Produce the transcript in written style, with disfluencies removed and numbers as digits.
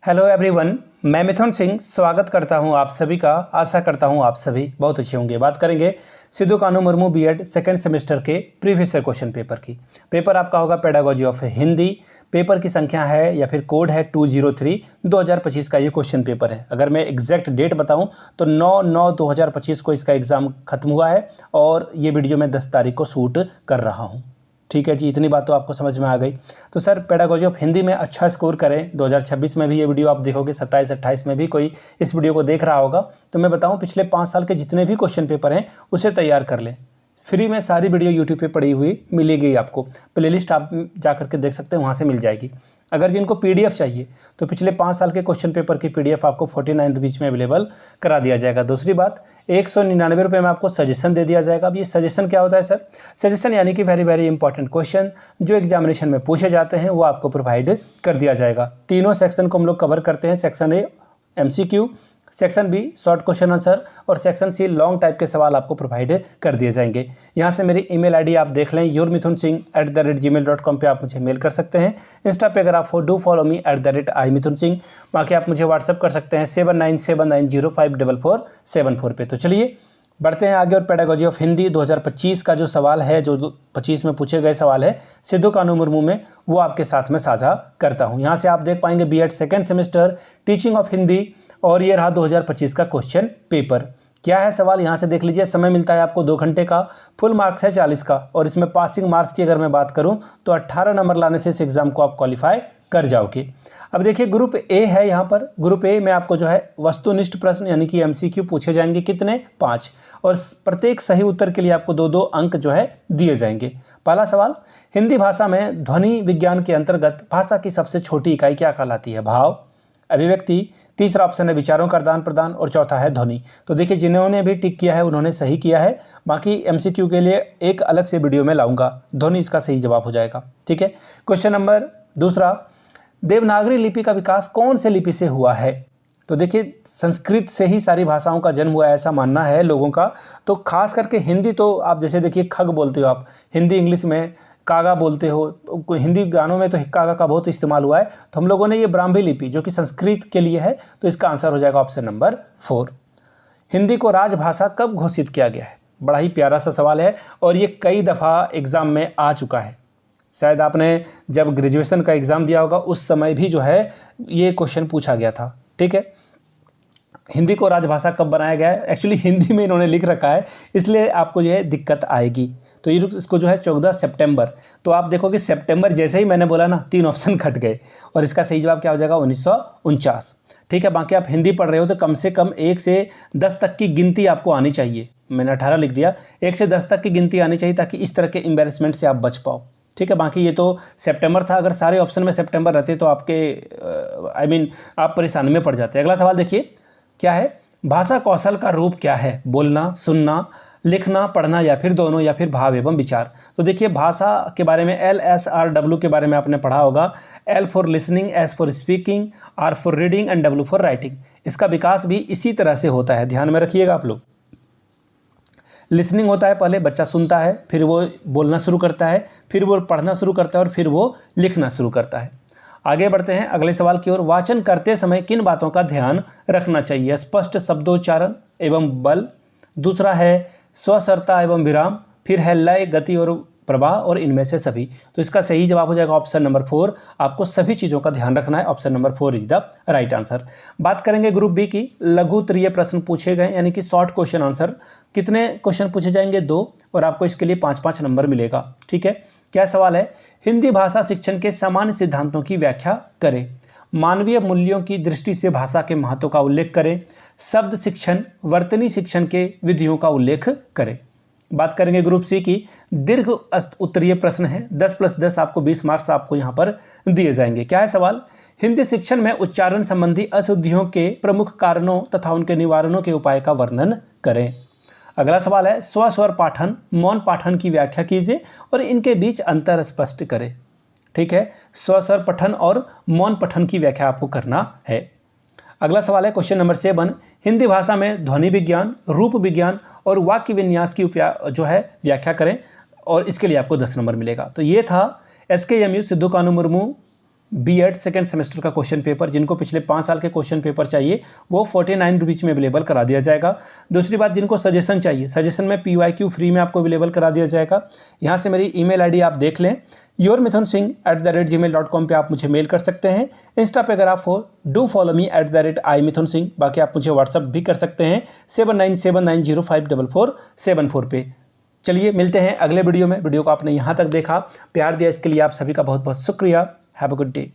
Hello everyone, मैं मिथुन सिंह स्वागत करता हूं आप सभी का। आशा करता हूं आप सभी बहुत अच्छे होंगे। बात करेंगे Sidhu Kanhu Murmu BEd second semester के प्रीवियस ईयर क्वेश्चन पेपर की। पेपर आपका होगा पेडागोजी ऑफ हिंदी। पेपर की संख्या है या फिर कोड है 203 2025 का ये क्वेश्चन पेपर है। अगर मैं एग्जैक्ट डेट बताऊं तो 9/9/2025 को इसका एग्ज़ाम खत्म हुआ है और ये वीडियो मैं 10 तारीख को शूट कर रहा हूँ। ठीक है जी, इतनी बात तो आपको समझ में आ गई। तो सर पेडागोजी ऑफ हिंदी में अच्छा स्कोर करें, 2026 में भी ये वीडियो आप देखोगे, 27-28 में भी कोई इस वीडियो को देख रहा होगा, तो मैं बताऊं पिछले 5 साल के जितने भी क्वेश्चन पेपर हैं उसे तैयार कर लें। फ्री में सारी वीडियो यूट्यूब पे पड़ी हुई मिलेगी आपको। प्लेलिस्ट आप जा करके देख सकते हैं, वहाँ से मिल जाएगी। अगर जिनको पीडीएफ चाहिए तो पिछले 5 साल के क्वेश्चन पेपर की पीडीएफ आपको 49 रुपीज़ में अवेलेबल करा दिया जाएगा। दूसरी बात, 199 रुपये में आपको सजेशन दे दिया जाएगा। अब ये सजेशन क्या होता है सर? सजेशन यानी कि वेरी वेरी इंपॉर्टेंट क्वेश्चन जो एग्जामिनेशन में पूछे जाते हैं वो आपको प्रोवाइड कर दिया जाएगा। तीनों सेक्शन को हम लोग कवर करते हैं। Section A MCQ, section B short question answer और सेक्शन सी लॉन्ग टाइप के सवाल आपको प्रोवाइड कर दिए जाएंगे। यहाँ से मेरी ईमेल आईडी आप देख लें, yourmithunsingh@gmail.com पे आप मुझे मेल कर सकते हैं। इंस्टा पे अगर आप डू फॉलो मी @imithunsingh। बाकी आप मुझे व्हाट्सअप कर सकते हैं 7979054474 पे। तो चलिए बढ़ते हैं आगे और पेडागोजी ऑफ हिंदी 2025 का जो सवाल है, जो 25 में पूछे गए सवाल है सिद्धू कान्हू मुर्मू में, वो आपके साथ में साझा करता हूं। यहां से आप देख पाएंगे BEd second semester teaching of Hindi और ये रहा 2025 का क्वेश्चन पेपर। क्या है सवाल यहाँ से देख लीजिए। समय मिलता है आपको 2 घंटे का, फुल मार्क्स है 40 का और इसमें पासिंग मार्क्स की अगर मैं बात करूँ तो 18 नंबर लाने से इस एग्ज़ाम को आप क्वालिफाई कर जाओगे। अब देखिए ग्रुप ए है। यहाँ पर ग्रुप ए में आपको जो है वस्तुनिष्ठ प्रश्न यानी कि MCQ पूछे जाएंगे। कितने? 5, और प्रत्येक सही उत्तर के लिए आपको 2-2 अंक जो है दिए जाएंगे। पहला सवाल, हिंदी भाषा में ध्वनि विज्ञान के अंतर्गत भाषा की सबसे छोटी इकाई क्या कहलाती है? भाव, अभिव्यक्ति, तीसरा ऑप्शन है विचारों का आदान प्रदान और चौथा है ध्वनि। तो देखिए जिन्होंने भी टिक किया है उन्होंने सही किया है। बाकी MCQ के लिए एक अलग से वीडियो में लाऊंगा। ध्वनि इसका सही जवाब हो जाएगा। ठीक है। क्वेश्चन नंबर दूसरा, देवनागरी लिपि का विकास कौन से लिपि से हुआ है? तो देखिए संस्कृत से ही सारी भाषाओं का जन्म हुआ है ऐसा मानना है लोगों का। तो खास करके हिंदी तो आप जैसे देखिए खग बोलते हो आप, हिंदी इंग्लिश में कागा बोलते हो, हिंदी गानों में तो कागा का बहुत इस्तेमाल हुआ है। तो हम लोगों ने ये ब्राह्मी लिपि जो कि संस्कृत के लिए है, तो इसका आंसर हो जाएगा ऑप्शन नंबर 4। हिंदी को राजभाषा कब घोषित किया गया है? बड़ा ही प्यारा सा सवाल है और ये कई दफ़ा एग्ज़ाम में आ चुका है। शायद आपने जब ग्रेजुएशन का एग्ज़ाम दिया होगा उस समय भी जो है ये क्वेश्चन पूछा गया था। ठीक है। हिंदी को राजभाषा कब बनाया गया है? एक्चुअली हिंदी में इन्होंने लिख रखा है, इसलिए आपको जो है दिक्कत आएगी। तो ये इसको जो है 14 सितंबर। तो आप देखो कि सितंबर जैसे ही मैंने बोला ना 3 ऑप्शन कट गए और इसका सही जवाब क्या हो जाएगा? 1949। ठीक है। बाकी आप हिंदी पढ़ रहे हो तो कम से कम 1 से 10 तक की गिनती आपको आनी चाहिए। मैंने 18 लिख दिया, 1 से 10 तक की गिनती आनी चाहिए ताकि इस तरह के एम्बैरेसमेंट से आप बच पाओ। ठीक है। बाकी ये तो सितंबर था, अगर सारे ऑप्शन में सितंबर रहते तो आपके आप परेशानी में पड़ जाते। अगला सवाल देखिए क्या है? भाषा कौशल का रूप क्या है? बोलना, सुनना, लिखना, पढ़ना या फिर दोनों या फिर भाव एवं विचार। तो देखिए भाषा के बारे में LSRW के बारे में आपने पढ़ा होगा। L for listening, S for speaking, R for reading and W for writing. इसका विकास भी इसी तरह से होता है, ध्यान में रखिएगा आप लोग। लिसनिंग होता है, पहले बच्चा सुनता है, फिर वो बोलना शुरू करता है, फिर वो पढ़ना शुरू करता है और फिर वो लिखना शुरू करता है। आगे बढ़ते हैं अगले सवाल की ओर। वाचन करते समय किन बातों का ध्यान रखना चाहिए? स्पष्ट शब्दोच्चारण एवं बल, दूसरा है स्वरता एवं विराम, फिर है लय, गति और प्रवाह, और इनमें से सभी। तो इसका सही जवाब हो जाएगा ऑप्शन नंबर 4। आपको सभी चीज़ों का ध्यान रखना है। Option number 4 is the right answer. बात करेंगे ग्रुप बी की। लघु उत्तरीय प्रश्न पूछे गए यानी कि शॉर्ट क्वेश्चन आंसर। कितने क्वेश्चन पूछे जाएंगे? 2, और आपको इसके लिए 5-5 नंबर मिलेगा। ठीक है। क्या सवाल है? हिंदी भाषा शिक्षण के सामान्य सिद्धांतों की व्याख्या करें। मानवीय मूल्यों की दृष्टि से भाषा के महत्व का उल्लेख करें। शब्द शिक्षण, वर्तनी शिक्षण के विधियों का उल्लेख करें। बात करेंगे ग्रुप सी की। दीर्घ उत्तरीय प्रश्न है, 10+10 आपको 20 मार्क्स आपको यहाँ पर दिए जाएंगे। क्या है सवाल? हिंदी शिक्षण में उच्चारण संबंधी अशुद्धियों के प्रमुख कारणों तथा उनके निवारणों के उपाय का वर्णन करें। अगला सवाल है स्वस्वर पाठन, मौन पाठन की व्याख्या कीजिए और इनके बीच अंतर स्पष्ट करें। ठीक है। स्वस्वर पठन और मौन पठन की व्याख्या आपको करना है। अगला सवाल है क्वेश्चन नंबर 7। हिंदी भाषा में ध्वनि विज्ञान, रूप विज्ञान और वाक्य विन्यास की जो है व्याख्या करें और इसके लिए आपको 10 नंबर मिलेगा। तो ये था SKMU Sidhu Kanhu Murmu BEd second semester का क्वेश्चन पेपर, जिनको पिछले 5 साल के क्वेश्चन पेपर चाहिए वो 49 रुपीज़ में अवेलेबल करा दिया जाएगा। दूसरी बात, जिनको सजेशन चाहिए, सजेशन में PYQ फ्री में आपको अवेलेबल करा दिया जाएगा। यहाँ से मेरी ईमेल आईडी आप देख लें, yourmithunsingh@gmail.com पे आप मुझे मेल कर सकते हैं। इंस्टा पे अगर आप डू फॉलो मी @imithunsingh। बाकी आप मुझे व्हाट्सअप भी कर सकते हैं 7979054474 पे। चलिए मिलते हैं अगले वीडियो में। वीडियो को आपने यहाँ तक देखा, प्यार दिया, इसके लिए आप सभी का बहुत बहुत शुक्रिया। Have a good day.